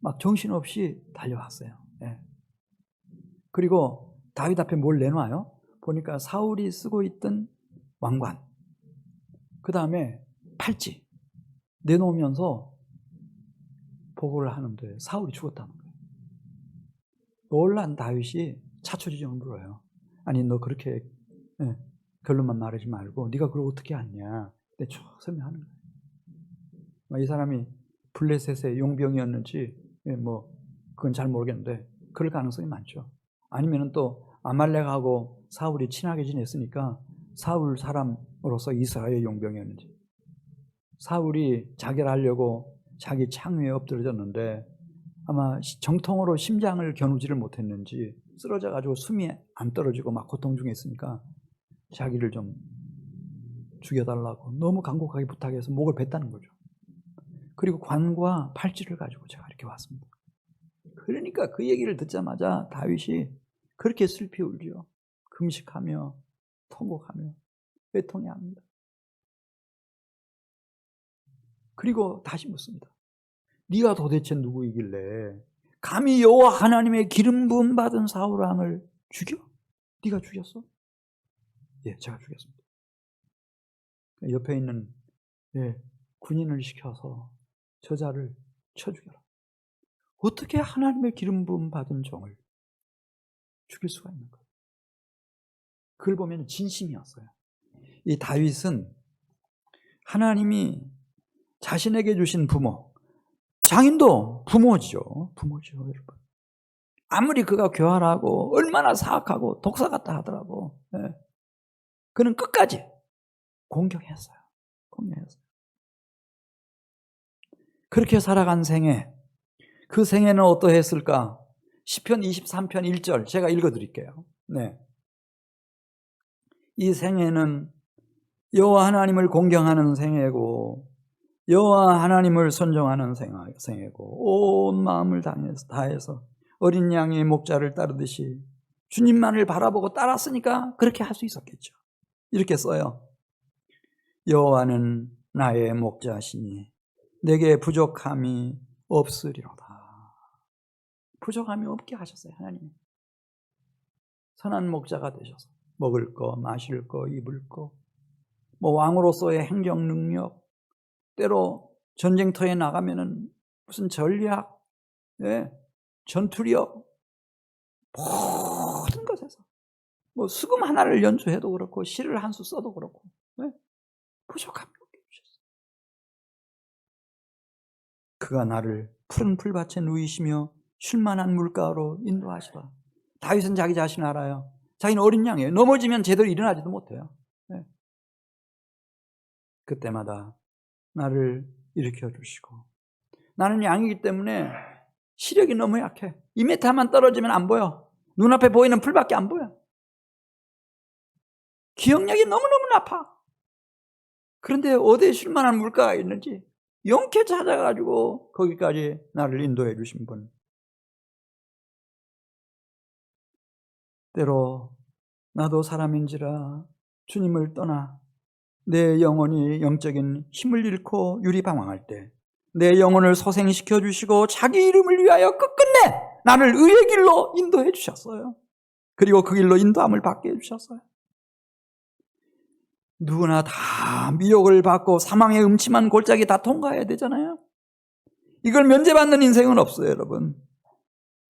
막 정신없이 달려왔어요. 그리고 다윗 앞에 뭘 내놔요? 보니까 사울이 쓰고 있던 왕관, 그 다음에 팔찌 내놓으면서 보고를 하는데 사울이 죽었다는 거예요. 놀란 다윗이 차초지정을 물어요. 아니, 너 그렇게 결론만 말하지 말고 네가 그걸 어떻게 알냐. 내 쭉 설명하는 거예요. 이 사람이 블레셋의 용병이었는지 뭐 그건 잘 모르겠는데 그럴 가능성이 많죠. 아니면 또 아말렉하고 사울이 친하게 지냈으니까 사울 사람으로서 이스라엘 용병이었는지, 사울이 자기를 하려고 자기 창 위에 엎드려졌는데 아마 정통으로 심장을 겨누지를 못했는지 쓰러져 가지고 숨이 안 떨어지고 막 고통 중에 있으니까 자기를 좀 죽여달라고 너무 간곡하게 부탁해서 목을 뱉다는 거죠. 그리고 관과 팔찌를 가지고 제가 이렇게 왔습니다. 그러니까 그 얘기를 듣자마자 다윗이 그렇게 슬피 울죠. 금식하며 통곡하며 애통해 합니다. 그리고 다시 묻습니다. 네가 도대체 누구이길래 감히 여호와 하나님의 기름 부음 받은 사울 왕을 죽여? 네가 죽였어? 예, 제가 죽였습니다. 옆에 있는 군인을 시켜서 저자를 쳐 죽여라. 어떻게 하나님의 기름 부음 받은 종을 죽일 수가 있는 거예요? 그걸 보면 진심이었어요. 이 다윗은 하나님이 자신에게 주신 부모, 장인도 부모죠, 여러분. 아무리 그가 교활하고 얼마나 사악하고 독사 같다 하더라도 그는 끝까지 공경했어요. 그렇게 살아간 생애, 그 생애는 어떠했을까? 시편 23편 1절 제가 읽어드릴게요. 이 생애는 여호와 하나님을 공경하는 생애고 여호와 하나님을 순종하는 생애고 온 마음을 다해서 어린 양의 목자를 따르듯이 주님만을 바라보고 따랐으니까 그렇게 할 수 있었겠죠. 이렇게 써요. 여호와는 나의 목자시니 내게 부족함이 없으리로다. 부족함이 없게 하셨어요. 하나님 선한 목자가 되셔서 먹을 거, 마실 거, 입을 거, 뭐 왕으로서의 행정 능력, 때로 전쟁터에 나가면은 무슨 전략, 전투력, 모든 것에서 뭐 수금 하나를 연주해도 그렇고 시를 한 수 써도 그렇고 부족함이 없게 주셨어요. 그가 나를 푸른 풀밭에 누이시며 쉴만한 물가로 인도하시라. 다윗은 자기 자신을 알아요. 자기는 어린 양이에요. 넘어지면 제대로 일어나지도 못해요. 그때마다 나를 일으켜 주시고, 나는 양이기 때문에 시력이 너무 약해. 2m만 떨어지면 안 보여. 눈앞에 보이는 풀밖에 안 보여. 기억력이 너무너무 나빠. 그런데 어디에 쉴만한 물가가 있는지 용케 찾아가지고 거기까지 나를 인도해 주신 분. 때로 나도 사람인지라 주님을 떠나 내 영혼이 영적인 힘을 잃고 유리방황할 때 내 영혼을 소생시켜 주시고 자기 이름을 위하여 끝끝내 나를 의의 길로 인도해 주셨어요. 그리고 그 길로 인도함을 받게 해주셨어요. 누구나 다 미혹을 받고 사망의 음침한 골짜기 다 통과해야 되잖아요. 이걸 면제받는 인생은 없어요, 여러분.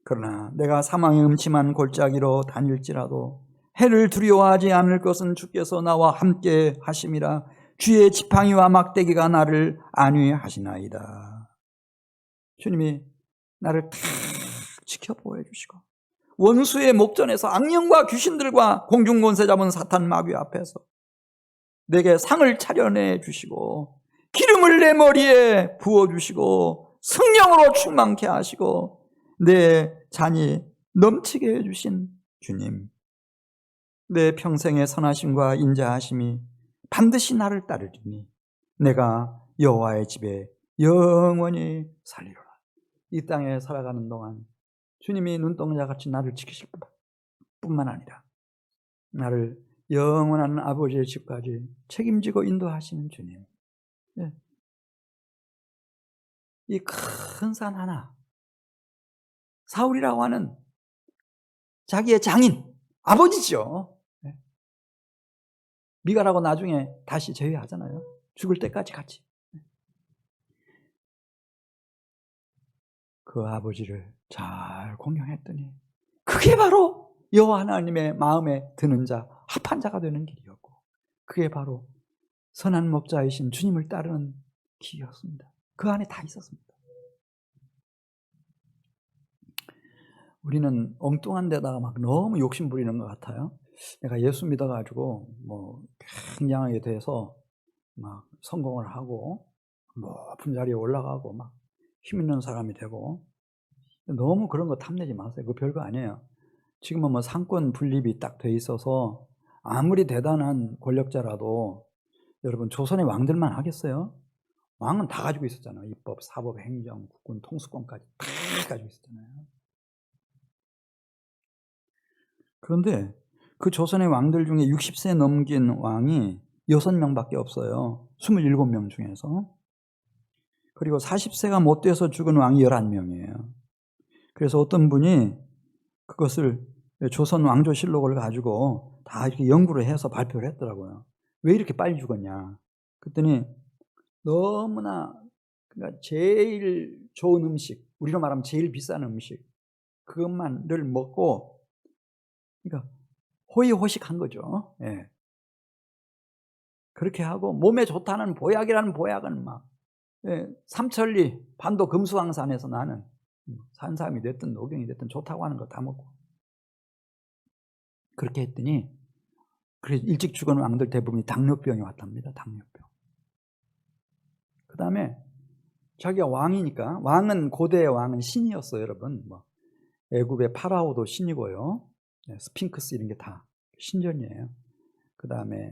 그러나 내가 사망의 음침한 골짜기로 다닐지라도 해를 두려워하지 않을 것은 주께서 나와 함께 하심이라. 주의 지팡이와 막대기가 나를 안위하시나이다. 주님이 나를 탁 지켜보여 주시고 원수의 목전에서 악령과 귀신들과 공중권세 잡은 사탄 마귀 앞에서 내게 상을 차려내 주시고 기름을 내 머리에 부어주시고 성령으로 충만케 하시고 내 잔이 넘치게 해주신 주님, 내 평생의 선하심과 인자하심이 반드시 나를 따르리니 내가 여호와의 집에 영원히 살리로라. 이 땅에 살아가는 동안 주님이 눈동자같이 나를 지키실 뿐만 아니라 나를 영원한 아버지의 집까지 책임지고 인도하시는 주님. 이 큰 산 하나, 사울이라고 하는 자기의 장인, 아버지죠. 미가라고 나중에 다시 제외하잖아요. 죽을 때까지 같이. 그 아버지를 잘 공경했더니 그게 바로 여호와 하나님의 마음에 드는 자, 합한 자가 되는 길이었고 그게 바로 선한 목자이신 주님을 따르는 길이었습니다. 그 안에 다 있었습니다. 우리는 엉뚱한 데다가 막 너무 욕심 부리는 것 같아요. 내가 예수 믿어가지고 뭐 굉장하게 돼서 막 성공을 하고 높은 자리에 올라가고 막 힘 있는 사람이 되고, 너무 그런 거 탐내지 마세요. 그거 별거 아니에요. 지금은 뭐 상권 분립이 딱 돼 있어서 아무리 대단한 권력자라도 여러분 조선의 왕들만 하겠어요? 왕은 다 가지고 있었잖아요. 입법, 사법, 행정, 국군, 통수권까지 다 가지고 있었잖아요. 그런데 그 조선의 왕들 중에 60세 넘긴 왕이 6명밖에 없어요. 27명 중에서. 그리고 40세가 못 돼서 죽은 왕이 11명이에요. 그래서 어떤 분이 그것을 조선 왕조실록을 가지고 다 이렇게 연구를 해서 발표를 했더라고요. 왜 이렇게 빨리 죽었냐. 그랬더니 너무나 그러니까 제일 좋은 음식, 우리로 말하면 제일 비싼 음식, 그것만을 먹고 그러니까 호의호식한 거죠. 예. 그렇게 하고 몸에 좋다는 보약이라는 보약은 막 삼천리 반도 금수강산에서 나는 산삼이 됐든 녹용이 됐든 좋다고 하는 거 다 먹고 그렇게 했더니 그래서 일찍 죽은 왕들 대부분이 당뇨병이 왔답니다. 당뇨병. 그 다음에 자기가 왕이니까, 왕은 고대의 왕은 신이었어요, 여러분. 뭐 애굽의 파라오도 신이고요, 스핑크스 이런 게 다 신전이에요. 그 다음에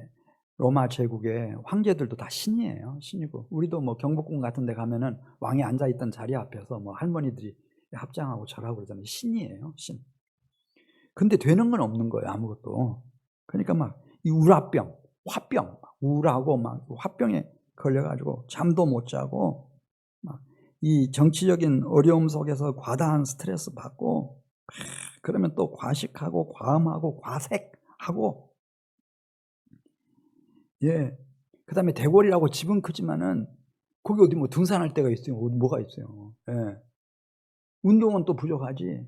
로마 제국의 황제들도 다 신이에요. 신이고, 우리도 뭐 경복궁 같은 데 가면은 왕이 앉아있던 자리 앞에서 뭐 할머니들이 합장하고 절하고 그러잖아요. 신이에요, 신. 근데 되는 건 없는 거예요, 아무것도. 그러니까 막 이 우라병, 화병, 우울하고 막 화병에 걸려가지고 잠도 못 자고 막 이 정치적인 어려움 속에서 과다한 스트레스 받고, 그러면 또 과식하고 과음하고 과색하고, 예. 그 다음에 대궐이라고 집은 크지만은 거기 어디 뭐 등산할 데가 있어요? 뭐가 있어요? 예. 운동은 또 부족하지.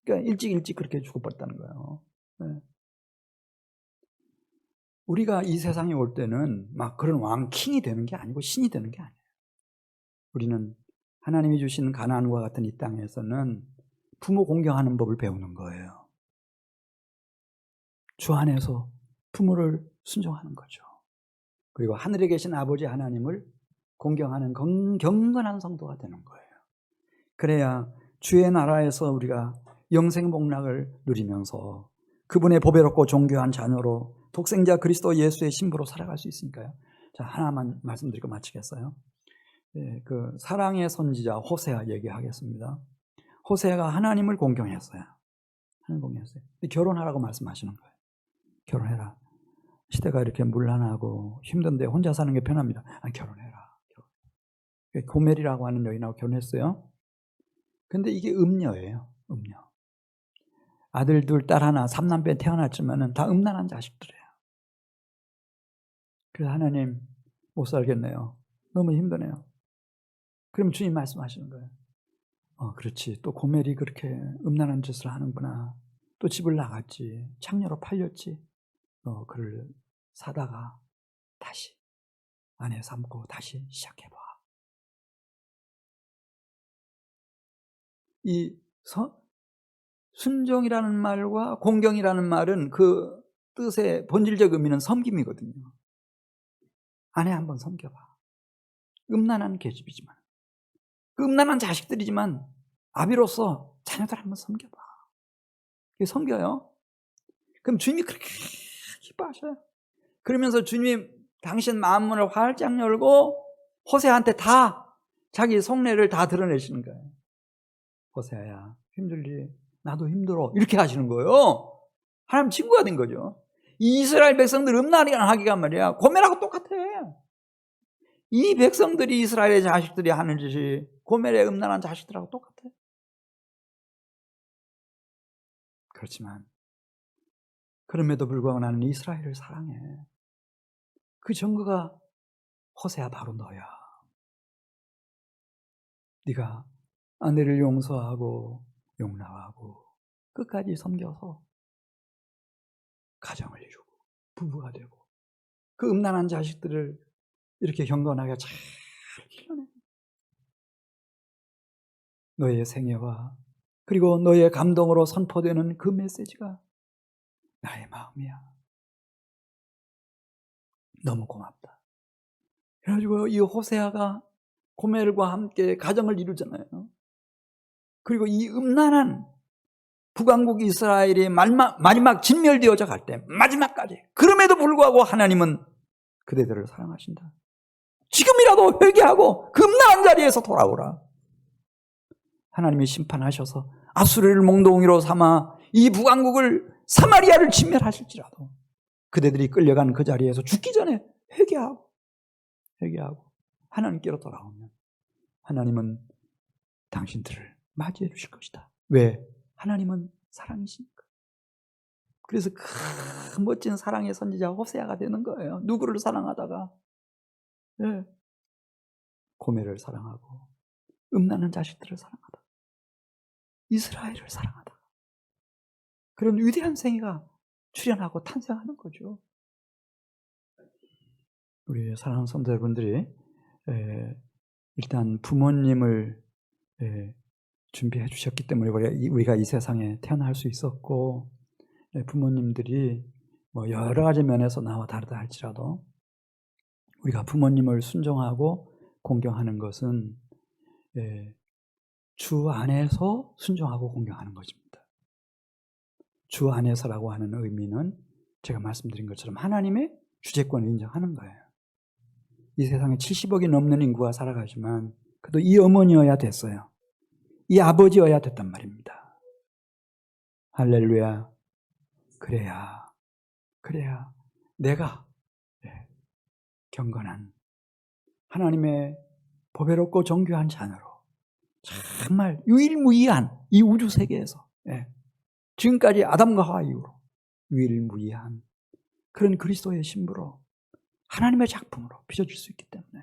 그러니까 일찍 그렇게 죽어버렸다는 거예요. 예. 우리가 이 세상에 올 때는 막 그런 왕킹이 되는 게 아니고 신이 되는 게 아니에요. 우리는 하나님이 주신 가나안과 같은 이 땅에서는 부모 공경하는 법을 배우는 거예요. 주 안에서 부모를 순종하는 거죠. 그리고 하늘에 계신 아버지 하나님을 공경하는 경건한 성도가 되는 거예요. 그래야 주의 나라에서 우리가 영생 복락을 누리면서 그분의 보배롭고 존귀한 자녀로 독생자 그리스도 예수의 신부로 살아갈 수 있으니까요. 자, 하나만 말씀드리고 마치겠어요. 예, 그 사랑의 선지자 호세아 얘기하겠습니다. 호세아가 하나님을 공경했어요. 하나님 공경했어요. 결혼하라고 말씀하시는 거예요. 결혼해라. 시대가 이렇게 문란하고 힘든데 혼자 사는 게 편합니다. 아니, 결혼해라. 고멜이라고 하는 여인하고 결혼했어요. 근데 이게 음녀예요. 음녀. 아들 둘, 딸 하나, 3남매 태어났지만은 다 음란한 자식들이에요. 그래서 하나님, 못 살겠네요. 너무 힘드네요. 그럼 주님 말씀하시는 거예요. 그렇지. 또 고멜이 그렇게 음란한 짓을 하는구나. 또 집을 나갔지. 창녀로 팔렸지. 그를 사다가 다시 아내 삼고 다시 시작해봐. 이 순종이라는 말과 공경이라는 말은 그 뜻의 본질적 의미는 섬김이거든요. 아내 한번 섬겨봐. 음란한 계집이지만, 음란한 자식들이지만 아비로서 자녀들 한번 섬겨봐. 섬겨요. 그럼 주님이 그렇게 기뻐하셔요. 그러면서 주님 당신 마음문을 활짝 열고 호세아한테 다 자기 속내를 다 드러내시는 거예요. 호세아야, 힘들지? 나도 힘들어. 이렇게 하시는 거예요. 하나님 친구가 된 거죠. 이스라엘 백성들 음란하기가 말이야 고멜하고 똑같아. 이 백성들이 이스라엘의 자식들이 하는 짓이 고멜의 음란한 자식들하고 똑같아. 그렇지만 그럼에도 불구하고 나는 이스라엘을 사랑해. 그 증거가 호세아 바로 너야. 네가 아내를 용서하고 용납하고 끝까지 섬겨서 가정을 이루고 부부가 되고 그 음란한 자식들을 이렇게 경건하게 잘 길러내. 너의 생애와 그리고 너의 감동으로 선포되는 그 메시지가 나의 마음이야. 너무 고맙다. 그래가지고 이 호세아가 고멜과 함께 가정을 이루잖아요. 그리고 이 음란한 북왕국 이스라엘이 마지막 진멸되어져 갈 때 마지막까지 그럼에도 불구하고 하나님은 그대들을 사랑하신다. 지금이라도 회개하고 그 음란한 자리에서 돌아오라. 하나님이 심판하셔서 아수르를 몽둥이로 삼아 이 북왕국을 사마리아를 진멸하실지라도 그대들이 끌려간 그 자리에서 죽기 전에 회개하고 하나님께로 돌아오면 하나님은 당신들을 맞이해 주실 것이다. 왜? 하나님은 사랑이시니까. 그래서 그 멋진 사랑의 선지자 호세아가 되는 거예요. 누구를 사랑하다가 네. 고멜을 사랑하고 음란한 자식들을 사랑하다. 이스라엘을 사랑하다. 그런 위대한 생애가 출현하고 탄생하는 거죠. 우리 사랑하는 성도 여러분들이 일단 부모님을 준비해 주셨기 때문에 우리가 이 세상에 태어날 수 있었고, 부모님들이 뭐 여러 가지 면에서 나와 다르다 할지라도 우리가 부모님을 순종하고 공경하는 것은 주 안에서 순종하고 공경하는 것입니다. 주 안에서라고 하는 의미는 제가 말씀드린 것처럼 하나님의 주재권을 인정하는 거예요. 이 세상에 70억이 넘는 인구가 살아가지만 그래도 이 어머니여야 됐어요. 이 아버지여야 됐단 말입니다. 할렐루야. 그래야 내가 경건한 하나님의 보배롭고 정교한 자녀로 정말 유일무이한 이 우주 세계에서 지금까지 아담과 하와 이후로 유일무이한 그런 그리스도의 신부로 하나님의 작품으로 빚어질 수 있기 때문에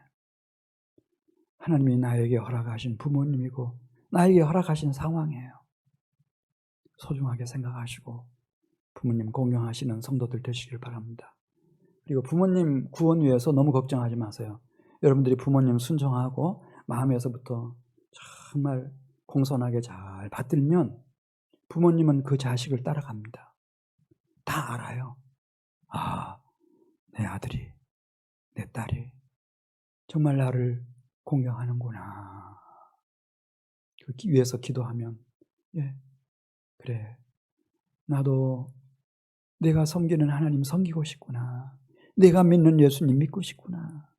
하나님이 나에게 허락하신 부모님이고 나에게 허락하신 상황이에요. 소중하게 생각하시고 부모님 공경하시는 성도들 되시길 바랍니다. 그리고 부모님 구원 위해서 너무 걱정하지 마세요. 여러분들이 부모님 순종하고 마음에서부터 정말 공손하게 잘 받들면 부모님은 그 자식을 따라갑니다. 다 알아요. 아, 내 아들이, 내 딸이 정말 나를 공경하는구나. 그 위해서 기도하면 그래, 나도 내가 섬기는 하나님 섬기고 싶구나. 내가 믿는 예수님 믿고 싶구나.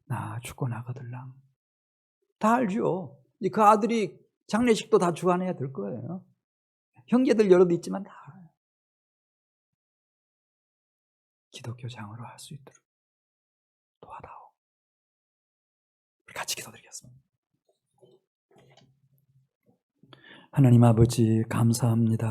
나 죽고 나가들랑. 다 알죠. 그 아들이 장례식도 다 주관해야 될 거예요. 형제들 여럿 있지만 다 알아요. 기독교 장으로 할 수 있도록 도와다오. 같이 기도드리겠습니다. 하나님 아버지 감사합니다.